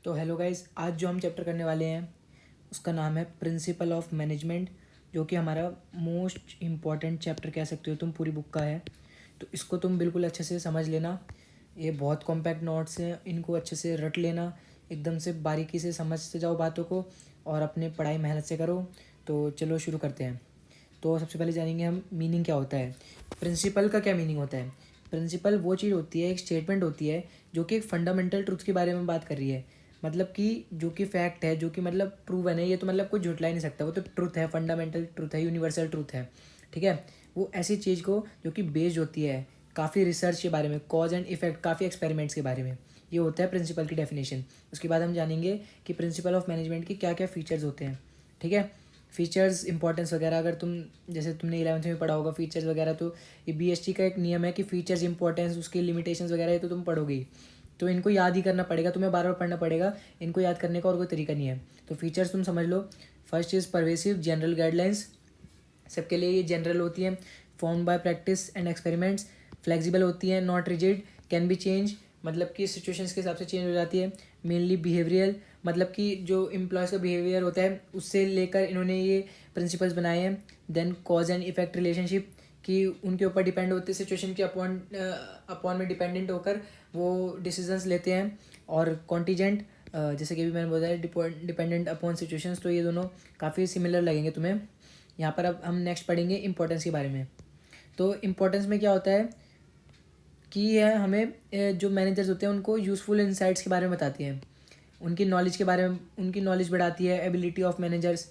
तो hello guys, आज जो हम चैप्टर करने वाले हैं उसका नाम है प्रिंसिपल ऑफ मैनेजमेंट, जो कि हमारा मोस्ट इम्पॉर्टेंट चैप्टर कह सकते हो तुम पूरी बुक का है। तो इसको तुम बिल्कुल अच्छे से समझ लेना। ये बहुत कॉम्पैक्ट नोट्स हैं, इनको अच्छे से रट लेना, एकदम से बारीकी से समझते जाओ बातों को और अपनी पढ़ाई मेहनत से करो। तो चलो शुरू करते हैं। तो सबसे पहले जानेंगे हम मीनिंग क्या होता है। प्रिंसिपल का क्या मीनिंग होता है। प्रिंसिपल वो चीज़ होती है, एक स्टेटमेंट होती है जो कि एक फंडामेंटल ट्रुथ के बारे में बात कर रही है। मतलब कि जो कि फैक्ट है, जो कि मतलब प्रूवन है, ये तो मतलब कोई झुटला ही नहीं सकता, वो तो ट्रुथ है, फंडामेंटल ट्रुथ है, यूनिवर्सल ट्रुथ है। ठीक है। वो ऐसी चीज़ को जो कि बेस्ड होती है काफ़ी रिसर्च के बारे में, कॉज एंड इफेक्ट, काफ़ी एक्सपेरिमेंट्स के बारे में। ये होता है प्रिंसिपल की डेफिनेशन। उसके बाद हम जानेंगे कि प्रिंसिपल ऑफ मैनेजमेंट के क्या क्या फीचर्स होते हैं। ठीक है। फीचर्स इंपॉर्टेंस वगैरह, अगर तुम जैसे तुमने 11वीं में पढ़ा होगा फीचर्स वगैरह, तो ये बीएसटी का एक नियम है कि फीचर्स इंपॉर्टेंस, उसकी लिमिटेशंस वगैरह ये तो तुम पढ़ोगे ही। तो इनको याद ही करना पड़ेगा, तुम्हें बार बार पढ़ना पड़ेगा। इनको याद करने का और कोई तरीका नहीं है। तो फीचर्स तुम समझ लो। First is pervasive general guidelines, सबके लिए ये जनरल होती है। Form by practice and experiments, flexible होती है, not rigid, can be change, मतलब कि सिचुएशंस के हिसाब से चेंज हो जाती है। मेनली बिहेवियरल, मतलब कि जो एम्प्लॉयज़ का बिहेवियर होता है उससे लेकर इन्होंने ये प्रिंसिपल्स बनाए हैं। Then cause and effect relationship, कि उनके ऊपर डिपेंड होते हैं, सिचुएशन के अपॉन में डिपेंडेंट होकर वो डिसीजंस लेते हैं। और कॉन्टीजेंट, जैसे कि अभी मैंने बताया डिपेंडेंट अपॉन सिचुएशंस, तो ये दोनों काफ़ी सिमिलर लगेंगे तुम्हें। यहाँ पर अब हम नेक्स्ट पढ़ेंगे इंपॉर्टेंस के बारे में। तो इम्पोर्टेंस में क्या होता है कि यह हमें जो मैनेजर्स होते हैं उनको यूज़फुल इंसाइट्स के बारे में बताती है, उनकी नॉलेज के बारे में, उनकी नॉलेज बढ़ाती है, ability of managers.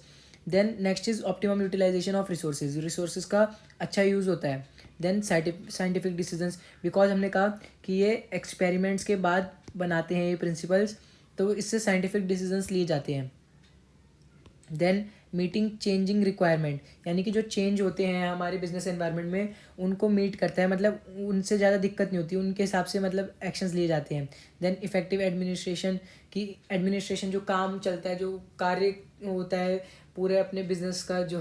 Then next is optimum utilization of resources, resources का अच्छा यूज़ होता है। देन साइंटिफिक डिसीजंस, बिकॉज हमने कहा कि ये एक्सपेरिमेंट्स के बाद बनाते हैं ये प्रिंसिपल्स, तो इससे साइंटिफिक डिसीजंस लिए जाते हैं। देन मीटिंग चेंजिंग रिक्वायरमेंट, यानी कि जो चेंज होते हैं हमारे बिजनेस एनवायरनमेंट में उनको मीट करता है, मतलब उनसे ज़्यादा दिक्कत नहीं होती, उनके हिसाब से मतलब एक्शंस लिए जाते हैं। देन इफेक्टिव एडमिनिस्ट्रेशन, की एडमिनिस्ट्रेशन जो काम चलता है, जो कार्य होता है पूरे अपने बिजनेस का, जो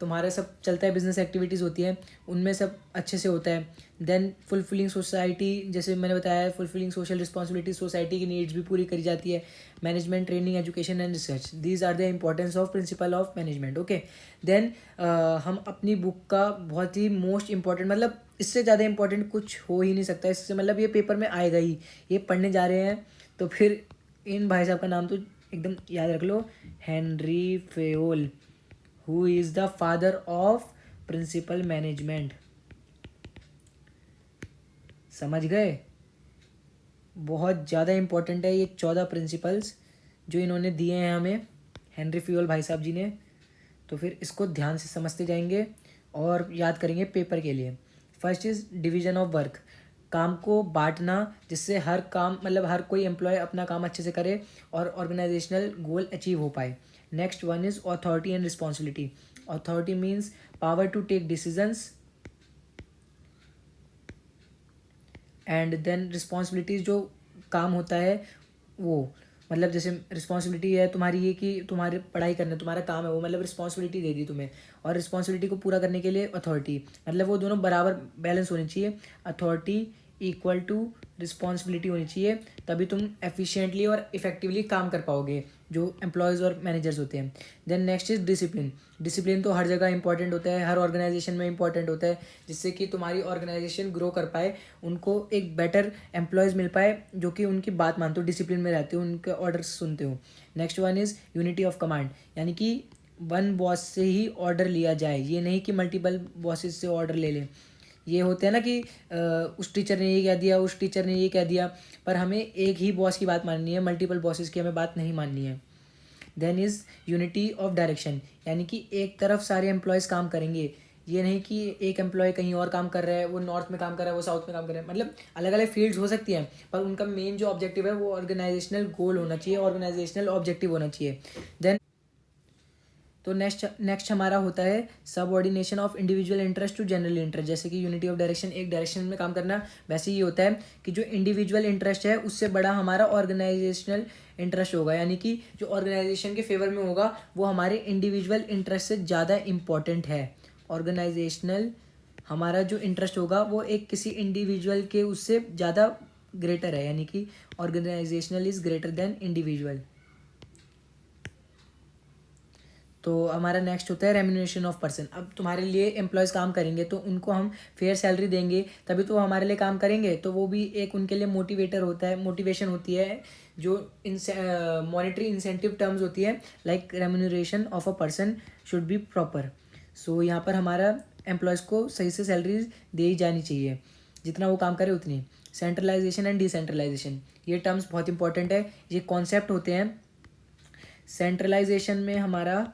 तुम्हारा सब चलता है, बिजनेस एक्टिविटीज़ होती है, उनमें सब अच्छे से होता है। देन फुलफिलिंग सोसाइटी, जैसे मैंने बताया फुलफिलिंग सोशल रिस्पॉन्सिबिलिटी, सोसाइटी की नीड्स भी पूरी करी जाती है। Management training education and research, these are the importance of principle of management. Okay. Then हम अपनी बुक का बहुत ही मोस्ट इंपॉर्टेंट, मतलब इससे ज़्यादा इंपॉर्टेंट कुछ हो ही नहीं सकता इससे, मतलब ये पेपर में आएगा ही, ये पढ़ने जा रहे हैं तो फिर इन भाई साहब का नाम तो एकदम याद रख लो, Henri Fayol, who is the father of principle management. समझ गए। बहुत ज़्यादा इंपॉर्टेंट है ये 14 प्रिंसिपल्स जो इन्होंने दिए हैं हमें, हेनरी फ्यूल भाई साहब जी ने। तो फिर इसको ध्यान से समझते जाएंगे और याद करेंगे पेपर के लिए। First is division of work, काम को बांटना जिससे हर काम, मतलब हर कोई एम्प्लॉय अपना काम अच्छे से करे और ऑर्गेनाइजेशनल गोल अचीव हो पाए। Next one is authority and responsibility, authority means power to take decisions, and then responsibilities, जो काम होता है वो, मतलब जैसे रिस्पॉन्सिबिलिटी है तुम्हारी ये कि तुम्हारी पढ़ाई करना तुम्हारा काम है, वो मतलब रिस्पॉन्सिबिलिटी दे दी तुम्हें, और रिस्पॉन्सिबिलिटी को पूरा करने के लिए अथॉरिटी, मतलब वो दोनों बराबर बैलेंस होनी चाहिए। अथॉरिटी इक्वल टू रिस्पॉन्सिबिलिटी होनी चाहिए, तभी तुम एफिशिएंटली और इफेक्टिवली काम कर पाओगे जो एम्प्लॉयज़ और मैनेजर्स होते हैं। Then next is discipline, discipline तो हर जगह इंपॉर्टेंट होता है, हर ऑर्गेनाइजेशन में इंपॉर्टेंट होता है, जिससे कि तुम्हारी ऑर्गेनाइजेशन ग्रो कर पाए, उनको एक बेटर एम्प्लॉयज़ मिल पाए जो कि उनकी बात मानते हो, डिसिप्लिन में रहते हो, उनके ऑर्डर्स सुनते हो। Next one is unity of command, यानी कि वन बॉस से ही ऑर्डर लिया जाए, ये नहीं कि मल्टीपल बॉसेस से ऑर्डर ले लें। ये होते हैं ना कि उस टीचर ने ये कह दिया, उस टीचर ने ये कह दिया, पर हमें एक ही बॉस की बात माननी है, मल्टीपल बॉसेस की हमें बात नहीं माननी है। Then is unity of direction, यानी कि एक तरफ सारे एम्प्लॉयज़ काम करेंगे, ये नहीं कि एक एम्प्लॉय कहीं और काम कर रहा है, वो नॉर्थ में काम कर रहा है, वो साउथ में काम कर रहा है, मतलब अलग अलग फील्ड्स हो सकती हैं, पर उनका मेन जो ऑब्जेक्टिव है वो ऑर्गेनाइजेशनल गोल होना चाहिए, ऑर्गेनाइजेशनल ऑब्जेक्टिव होना चाहिए। देन तो नेक्स्ट नेक्स्ट हमारा होता है subordination of individual interest to general interest, जैसे कि यूनिटी ऑफ डायरेक्शन, एक डायरेक्शन में काम करना, वैसे ही होता है कि जो इंडिविजुअल इंटरेस्ट है उससे बड़ा हमारा ऑर्गेनाइजेशनल इंटरेस्ट होगा, यानी कि जो ऑर्गेनाइजेशन के फेवर में होगा वो हमारे इंडिविजुअल इंटरेस्ट से ज़्यादा इम्पॉर्टेंट है। ऑर्गेनाइजेशनल हमारा जो इंटरेस्ट होगा वो एक किसी इंडिविजुअल के उससे ज़्यादा ग्रेटर है, यानी कि organizational is greater than individual. तो हमारा नेक्स्ट होता है रेम्यूनरेशन ऑफ पर्सन। अब तुम्हारे लिए एम्प्लॉयज़ काम करेंगे तो उनको हम फेयर सैलरी देंगे, तभी तो वो हमारे लिए काम करेंगे। तो वो भी एक उनके लिए मोटिवेटर होता है, मोटिवेशन होती है, जो मॉनेटरी इंसेंटिव टर्म्स होती है, like remuneration of a person should be proper. So यहाँ पर हमारा एम्प्लॉयज़ को सही से सैलरी दी ही जानी चाहिए, जितना वो काम करे उतनी। सेंट्रलाइजेशन एंड डिसेंट्रलाइजेशन, ये टर्म्स बहुत इंपॉर्टेंट है, ये कॉन्सेप्ट होते हैं। सेंट्रलाइजेशन में हमारा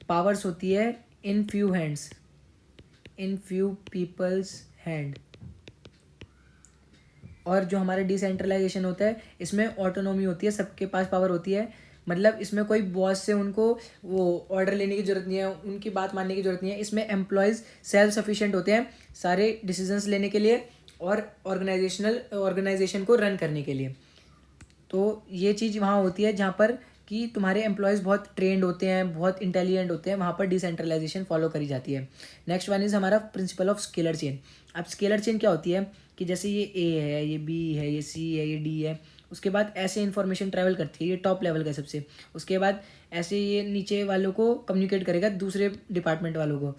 पावर्स होती है in few hands, in few peoples hand. और जो हमारा डिसेंट्रलाइजेशन होता है, इसमें ऑटोनॉमी होती है, सबके पास पावर होती है। मतलब इसमें कोई बॉस से उनको वो ऑर्डर लेने की जरूरत नहीं है, उनकी बात मानने की जरूरत नहीं है। इसमें एम्प्लॉयज़ सेल्फ सफिशिएंट होते हैं सारे डिसीजंस लेने के लिए और ऑर्गेनाइजेशन को रन करने के लिए। तो ये चीज़ वहाँ होती है जहाँ पर कि तुम्हारे एम्प्लॉयज़ बहुत ट्रेंड होते हैं, बहुत इंटेलिजेंट होते हैं, वहाँ पर डिसेंट्रलाइजेशन फॉलो करी जाती है। नेक्स्ट वन इज़ हमारा प्रिंसिपल ऑफ स्केलर चेन। अब स्केलर चेन क्या होती है कि जैसे ये ए है, ये बी है, ये सी है, ये डी है, उसके बाद ऐसे इन्फॉर्मेशन ट्रैवल करती है, ये टॉप लेवल का सबसे। उसके बाद ऐसे ये नीचे वालों को कम्युनिकेट करेगा दूसरे डिपार्टमेंट वालों को,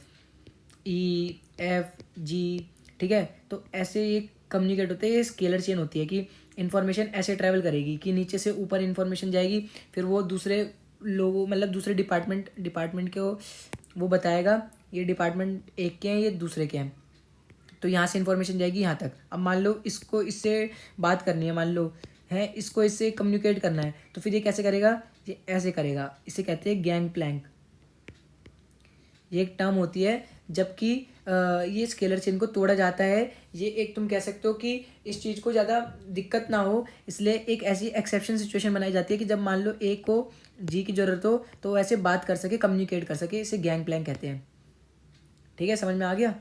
ई एफ जी, ठीक है। तो ऐसे ये कम्युनिकेट होते हैं, ये स्केलर चेन होती है कि इन्फॉर्मेशन ऐसे ट्रैवल करेगी कि नीचे से ऊपर इन्फॉर्मेशन जाएगी, फिर वो दूसरे लोगों मतलब दूसरे डिपार्टमेंट को वो बताएगा ये डिपार्टमेंट एक के हैं, ये दूसरे के हैं। तो यहाँ से इन्फॉर्मेशन जाएगी यहाँ तक। अब मान लो इसको इससे बात करनी है, मान लो है इसको इससे कम्युनिकेट करना है, तो फिर ये कैसे करेगा, ये ऐसे करेगा। इसे कहते हैं गैंग प्लैंक। ये एक टर्म होती है, जबकि ये स्केलर चेन को तोड़ा जाता है। ये एक तुम कह सकते हो कि इस चीज़ को ज़्यादा दिक्कत ना हो, इसलिए एक ऐसी एक्सेप्शन सिचुएशन बनाई जाती है कि जब मान लो ए को जी की ज़रूरत हो तो वो ऐसे बात कर सके, कम्युनिकेट कर सके। इसे गैंग प्लैंक कहते हैं। ठीक है, समझ में आ गया।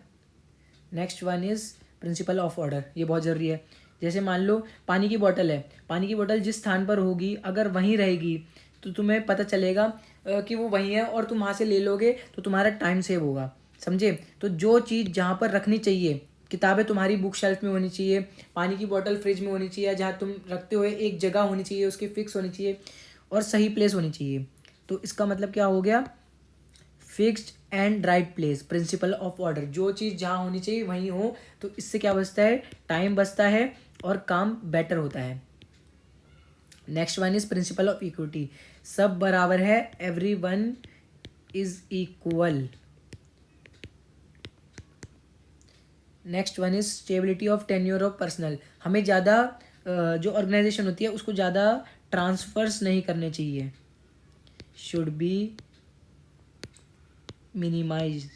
Next one is principle of order. ये बहुत ज़रूरी है। जैसे मान लो पानी की बोतल है, पानी की बोतल जिस स्थान पर होगी अगर वहीं रहेगी तो तुम्हें पता चलेगा कि वो वहीं है, और तुम वहाँ से ले लोगे तो तुम्हारा टाइम सेव होगा, समझे। तो जो चीज़ जहाँ पर रखनी चाहिए, किताबें तुम्हारी बुक शेल्फ में होनी चाहिए, पानी की बोतल फ्रिज में होनी चाहिए, जहाँ तुम रखते हुए एक जगह होनी चाहिए, उसकी फिक्स होनी चाहिए और सही प्लेस होनी चाहिए। तो इसका मतलब क्या हो गया, fixed and right place, principle of order. जो चीज़ जहाँ होनी चाहिए वहीं हो, तो इससे क्या बचता है, टाइम बचता है और काम बेटर होता है। Next one is principle of equity. सब बराबर है, every one is equal. Next one is stability of tenure of personal. हमें ज़्यादा जो ऑर्गेनाइजेशन होती है उसको ज़्यादा ट्रांसफर्स नहीं करने चाहिए, शुड बी मिनिमाइज।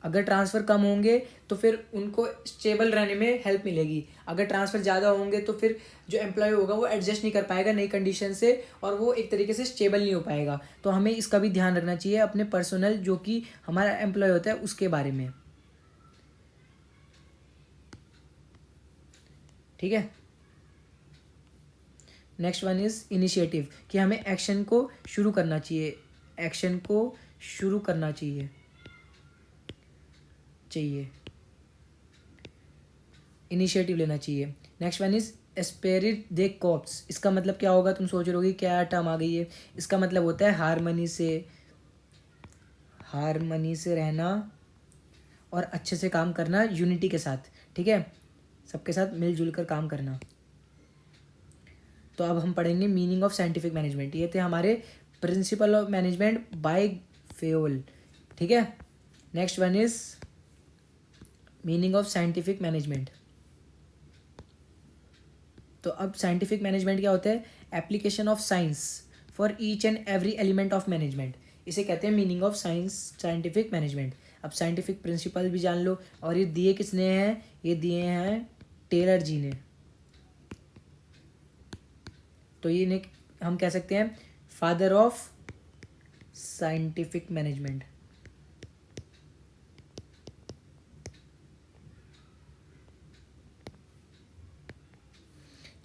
अगर ट्रांसफ़र कम होंगे तो फिर उनको स्टेबल रहने में हेल्प मिलेगी। अगर ट्रांसफ़र ज़्यादा होंगे तो फिर जो एम्प्लॉय होगा वो एडजस्ट नहीं कर पाएगा नई कंडीशन से, और वो एक तरीके से स्टेबल नहीं हो पाएगा। तो हमें इसका भी ध्यान रखना चाहिए अपने पर्सनल जो कि हमारा एम्प्लॉय होता है उसके बारे में। ठीक है। नेक्स्ट वन इज़ इनिशिएटिव, कि हमें एक्शन को शुरू करना चाहिए, एक्शन को शुरू करना चाहिए। इनिशिएटिव लेना चाहिए। Next one is esprit de corps. इसका मतलब क्या होगा, तुम सोच रहे होगे क्या टर्म आ गई है। इसका मतलब होता है हारमनी से रहना और अच्छे से काम करना, यूनिटी के साथ। ठीक है, सबके साथ मिलजुल कर काम करना। तो अब हम पढ़ेंगे मीनिंग ऑफ साइंटिफिक मैनेजमेंट। ये थे हमारे principal of management by Fayol. ठीक है। Next one is meaning of scientific management. तो अब साइंटिफिक मैनेजमेंट क्या होता है, application of science for each and every element of management. इसे कहते हैं मीनिंग ऑफ साइंटिफिक मैनेजमेंट। अब साइंटिफिक प्रिंसिपल भी जान लो, और ये दिए किसने हैं, ये दिए हैं टेलर जी ने। तो ये हम कह सकते हैं फादर ऑफ साइंटिफिक मैनेजमेंट।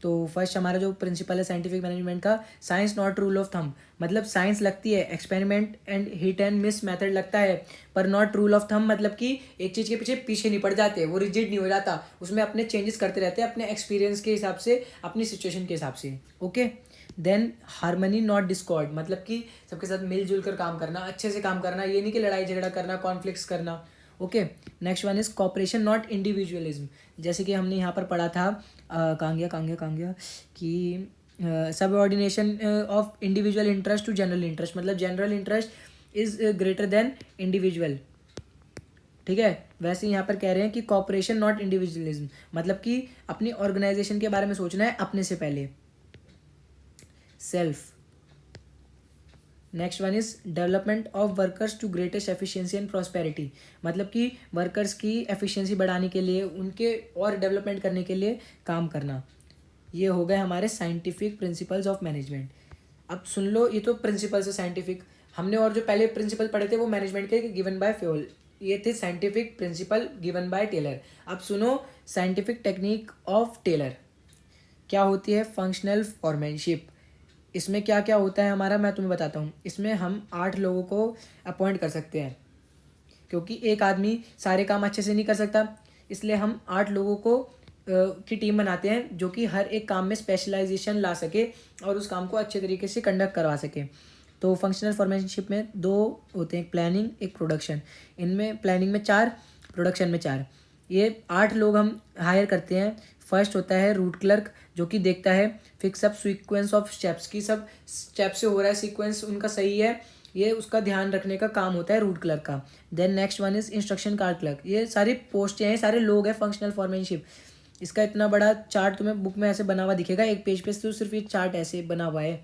तो फर्स्ट हमारा जो प्रिंसिपल है साइंटिफिक मैनेजमेंट का, science not rule of thumb, मतलब साइंस लगती है, experiment and hit and miss method लगता है, पर नॉट रूल ऑफ थंब, मतलब कि एक चीज़ के पीछे पीछे नहीं पड़ जाते, वो रिजिड नहीं हो जाता, उसमें अपने चेंजेस करते रहते हैं अपने एक्सपीरियंस के हिसाब से, अपनी सिचुएशन के हिसाब से। Okay, then harmony not discord, मतलब कि सबके साथ मिलजुल कर काम करना, अच्छे से काम करना, ये नहीं कि लड़ाई झगड़ा करना, कॉन्फ्लिक्ट्स करना। Okay, next one is cooperation not individualism, जैसे कि हमने यहाँ पर पढ़ा था कहाँ गया कि subordination of individual interest to general interest, मतलब general interest is greater than individual. ठीक है, वैसे यहाँ पर कह रहे हैं कि कॉपरेशन नॉट इंडिविजुअलिज्म, मतलब कि अपनी ऑर्गेनाइजेशन के बारे में सोचना है अपने से पहले, self. Next one is development of workers to greatest efficiency and prosperity, मतलब कि वर्कर्स की एफिशिएंसी बढ़ाने के लिए, उनके और डेवलपमेंट करने के लिए काम करना। ये हो गए हमारे साइंटिफिक प्रिंसिपल्स ऑफ मैनेजमेंट। अब सुन लो, ये तो प्रिंसिपल्स है साइंटिफिक, हमने और जो पहले प्रिंसिपल पढ़े थे वो मैनेजमेंट के गिवन बाय फ्योल, ये थे scientific principle given by Taylor. अब सुनो साइंटिफिक टेक्निक ऑफ टेलर क्या होती है। फंक्शनल फॉर्मेनशिप, इसमें क्या क्या होता है हमारा, मैं तुम्हें बताता हूँ। इसमें हम 8 लोगों को अपॉइंट कर सकते हैं, क्योंकि एक आदमी सारे काम अच्छे से नहीं कर सकता, इसलिए हम 8 लोगों को की टीम बनाते हैं जो कि हर एक काम में स्पेशलाइजेशन ला सके और उस काम को अच्छे तरीके से कंडक्ट करवा सके। तो फंक्शनल फॉर्मेनशिप में 2 होते हैं, प्लानिंग, एक प्रोडक्शन। इनमें प्लानिंग में 4, प्रोडक्शन में 4, ये 8 लोग हम हायर करते हैं। फर्स्ट होता है रूट क्लर्क, जो कि देखता है fix up sequence of steps की, सब स्टेप से हो रहा है, सीक्वेंस उनका सही है, ये उसका ध्यान रखने का काम होता है रूट क्लर्क का। Then next one is instruction card clerk, ये सारी पोस्टें हैं, सारे लोग हैं फंक्शनल फॉर्मेनशिप। इसका इतना बड़ा चार्ट तुम्हें बुक में ऐसे बना हुआ दिखेगा, एक पेज पे तो सिर्फ ये चार्ट ऐसे बना हुआ है।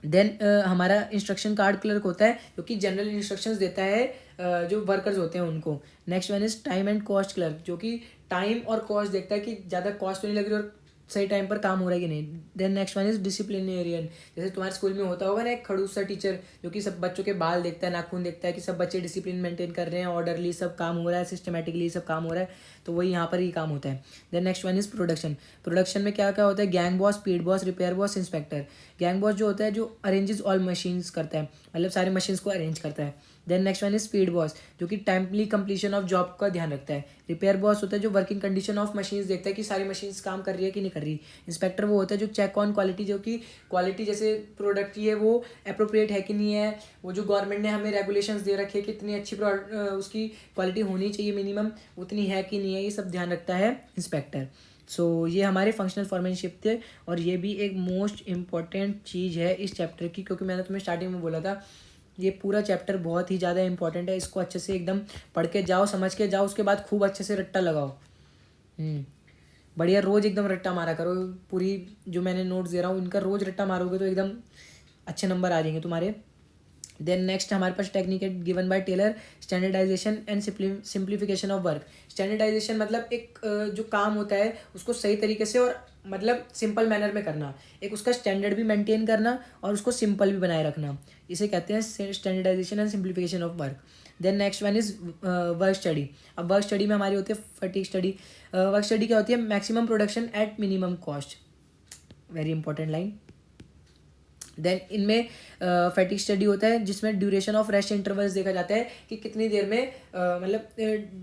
देन हमारा इंस्ट्रक्शन कार्ड क्लर्क होता है जो कि जनरल इंस्ट्रक्शंस देता है जो वर्कर्स होते हैं उनको। Next one is time and cost clerk, जो कि टाइम और कॉस्ट देखता है कि ज़्यादा कॉस्ट तो नहीं लग रही और सही टाइम पर काम हो रहा है कि नहीं। Then next one is disciplinarian, जैसे तुम्हारे स्कूल में होता होगा ना एक खड़ूस सा टीचर जो कि सब बच्चों के बाल देखता है, नाखून देखता है कि सब बच्चे डिसिप्लिन मेंटेन कर रहे हैं, ऑर्डरली सब काम हो रहा है, सिस्टमेटिकली सब काम हो रहा है, तो वही यहाँ पर ही काम होता है। Then next one is production, production में क्या क्या होता है, gang boss, speed boss, repair boss, inspector. Gang boss जो होता है जो अरेंजेस ऑल मशीन्स करता है, मतलब सारे मशीन्स को अरेंज करता है। Then next one is speed boss, जो कि टाइमली कंप्लीशन ऑफ जॉब का ध्यान रखता है। रिपेयर बॉस होता है जो वर्किंग कंडीशन ऑफ मशीन्स देखता है कि सारी मशीन्स काम कर रही है कि नहीं कर रही। इंस्पेक्टर वो होता है जो चेक ऑन क्वालिटी, जो कि क्वालिटी जैसे प्रोडक्ट की है वो अप्रोप्रिएट है कि नहीं है, वो जो गवर्नमेंट ने हमें रेगुलेशंस दे रखे हैं कितनी अच्छी उसकी क्वालिटी होनी चाहिए मिनिमम, उतनी है कि नहीं है, ये सब ध्यान रखता है इंस्पेक्टर। सो ये हमारे फंक्शनल फॉर्मेनशिप थे, और ये भी एक मोस्ट इम्पॉर्टेंट चीज़ है इस चैप्टर की, क्योंकि मैंने तुम्हें स्टार्टिंग में बोला था ये पूरा चैप्टर बहुत ही ज़्यादा इंपॉर्टेंट है। इसको अच्छे से एकदम पढ़ के जाओ, समझ के जाओ, उसके बाद खूब अच्छे से रट्टा लगाओ। बढ़िया, रोज़ एकदम रट्टा मारा करो। पूरी जो मैंने नोट्स दे रहा हूँ इनका रोज़ रट्टा मारोगे तो एकदम अच्छे नंबर आ जाएंगे तुम्हारे। देन नेक्स्ट हमारे पास टेक्निक है given by Taylor, standardization and simplification of work. Standardization मतलब एक जो काम होता है उसको सही तरीके से और मतलब सिंपल मैनर में करना, एक उसका स्टैंडर्ड भी मेंटेन करना और उसको सिंपल भी बनाए रखना, इसे कहते हैं standardization and simplification of work. Then next one is work study. अब वर्क स्टडी में हमारी होती है फटीग स्टडी। वर्क स्टडी क्या होती है, maximum production at minimum cost, very important line. Then इनमें फैटिग स्टडी होता है जिसमें ड्यूरेशन ऑफ रेस्ट इंटरवल्स देखा जाता है कि कितनी देर में मतलब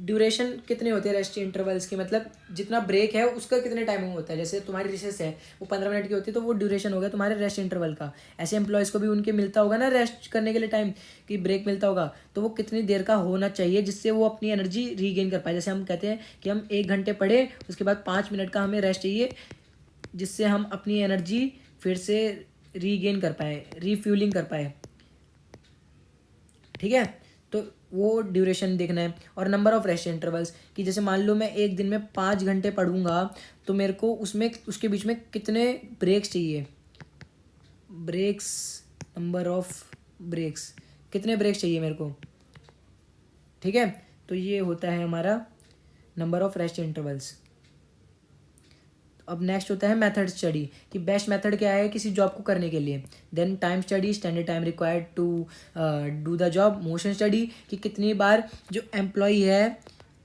ड्यूरेशन कितने होते हैं रेस्ट इंटरवल्स के, मतलब जितना ब्रेक है उसका कितने टाइम में होता है। जैसे तुम्हारी रिसेस है वो 15 मिनट की होती है तो वो ड्यूरेशन हो गया तुम्हारे रेस्ट इंटरवल का। ऐसे एम्प्लॉयज़ को भी उनके मिलता होगा ना रेस्ट करने के लिए टाइम, कि ब्रेक मिलता होगा, तो वो कितनी देर का होना चाहिए जिससे वो अपनी एनर्जी रीगेन कर पाए। जैसे हम कहते हैं कि हम 1 घंटे पढ़े, उसके बाद 5 मिनट का हमें रेस्ट चाहिए जिससे हम अपनी एनर्जी फिर से रीगेन कर पाए, रीफ्यूलिंग कर पाए। ठीक है, तो वो ड्यूरेशन देखना है। और नंबर ऑफ रेस्ट इंटरवल्स, कि जैसे मान लो मैं एक दिन में 5 घंटे पढ़ूंगा तो मेरे को उसमें उसके बीच में कितने ब्रेक्स चाहिए, ब्रेक्स, नंबर ऑफ ब्रेक्स, कितने ब्रेक्स चाहिए मेरे को। ठीक है, तो ये होता है हमारा नंबर ऑफ रेस्ट इंटरवल्स। अब नेक्स्ट होता है मेथड स्टडी, कि बेस्ट मेथड क्या है किसी जॉब को करने के लिए। Then time study, standard time required to do the job. Motion study, कि कितनी बार जो एम्प्लॉय है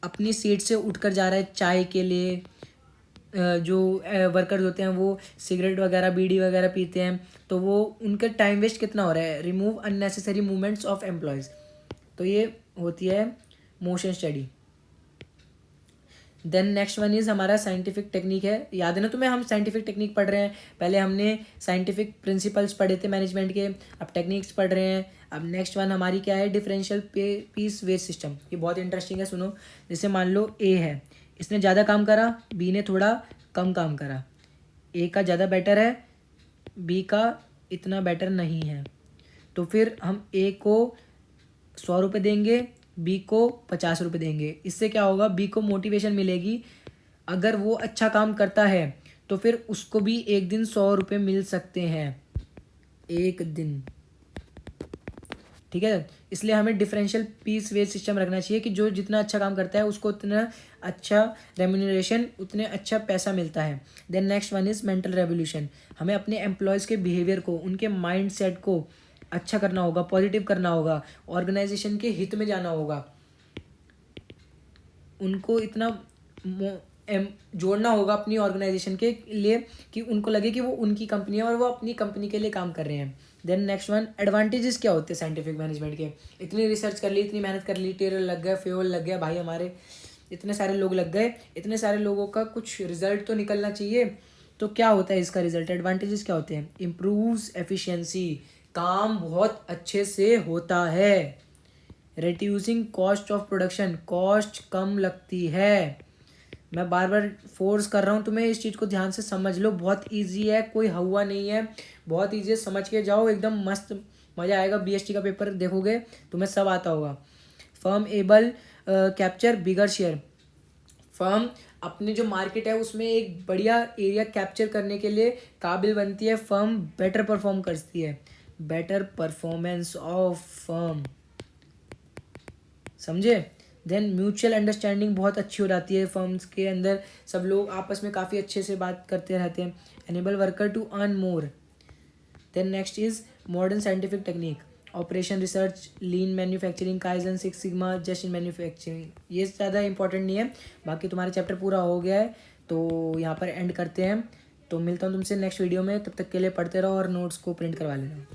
अपनी सीट से उठकर जा रहा है चाय के लिए, जो वर्कर्स होते हैं वो सिगरेट वगैरह बीड़ी वगैरह पीते हैं, तो वो उनका टाइम वेस्ट कितना हो रहा है। Remove unnecessary movements of employees, तो ये होती है motion study. Then next one is हमारा साइंटिफिक टेक्निक है। याद है ना तुम्हें, हम साइंटिफिक टेक्निक पढ़ रहे हैं। पहले हमने साइंटिफिक प्रिंसिपल्स पढ़े थे मैनेजमेंट के, अब टेक्निक्स पढ़ रहे हैं। अब नेक्स्ट वन हमारी क्या है, डिफरेंशियल पीस वेज सिस्टम। ये बहुत इंटरेस्टिंग है, सुनो। जैसे मान लो ए है, इसने ज़्यादा काम करा, बी ने थोड़ा कम काम करा। ए का ज़्यादा बेटर है, बी का इतना बेटर नहीं है, तो फिर हम ए को 100 रुपये देंगे, बी को 50 रुपये देंगे। इससे क्या होगा, बी को मोटिवेशन मिलेगी। अगर वो अच्छा काम करता है तो फिर उसको भी एक दिन 100 रुपये मिल सकते हैं, एक दिन। ठीक है, इसलिए हमें डिफरेंशियल पीस वेज सिस्टम रखना चाहिए कि जो जितना अच्छा काम करता है उसको उतना अच्छा रेम्यूनरेशन, उतने अच्छा पैसा मिलता है। Then next one is mental revolution. हमें अपने एम्प्लॉयज़ के बिहेवियर को, उनके माइंड सेट को अच्छा करना होगा, पॉजिटिव करना होगा, ऑर्गेनाइजेशन के हित में जाना होगा। उनको इतना जोड़ना होगा अपनी ऑर्गेनाइजेशन के लिए कि उनको लगे कि वो उनकी कंपनी है और वो अपनी कंपनी के लिए काम कर रहे हैं। देन नेक्स्ट वन, एडवांटेजेस क्या होते हैं साइंटिफिक मैनेजमेंट के। इतनी रिसर्च कर ली, इतनी मेहनत कर ली, टेरर लग गए, फ्यूल लग गया भाई, हमारे इतने सारे लोग लग गए, इतने सारे लोगों का कुछ रिजल्ट तो निकलना चाहिए। तो क्या होता है इसका रिजल्ट, एडवांटेजेस क्या होते हैं, इम्प्रूव्स एफिशिएंसी, काम बहुत अच्छे से होता है। Reducing cost of production, cost कम लगती है। मैं बार बार फोर्स कर रहा हूँ तुम्हें, इस चीज़ को ध्यान से समझ लो, बहुत इजी है, कोई हवा नहीं है, बहुत इजी है, समझ के जाओ, एकदम मस्त मज़ा आएगा। बीएसटी का पेपर देखोगे तुम्हें सब आता होगा। फर्म एबल कैप्चर बिगर शेयर, फर्म अपने जो मार्केट है उसमें एक बढ़िया एरिया कैप्चर करने के लिए काबिल बनती है। फर्म बेटर परफॉर्म करती है, बेटर परफॉर्मेंस ऑफ फर्म, समझे। देन म्यूचुअल अंडरस्टैंडिंग बहुत अच्छी हो जाती है फर्म्स के अंदर, सब लोग आपस में काफ़ी अच्छे से बात करते रहते हैं। Enable worker to earn more. Then next is modern scientific technique, operation research, lean manufacturing, kaizen, six sigma, just in manufacturing. ये ज़्यादा इंपॉर्टेंट नहीं है, बाकी तुम्हारा चैप्टर पूरा हो गया है, तो यहाँ पर एंड करते हैं। तो मिलता हूँ तुमसे नेक्स्ट वीडियो में, तब तक के लिए पढ़ते रहो और नोट्स को प्रिंट करवा लेना।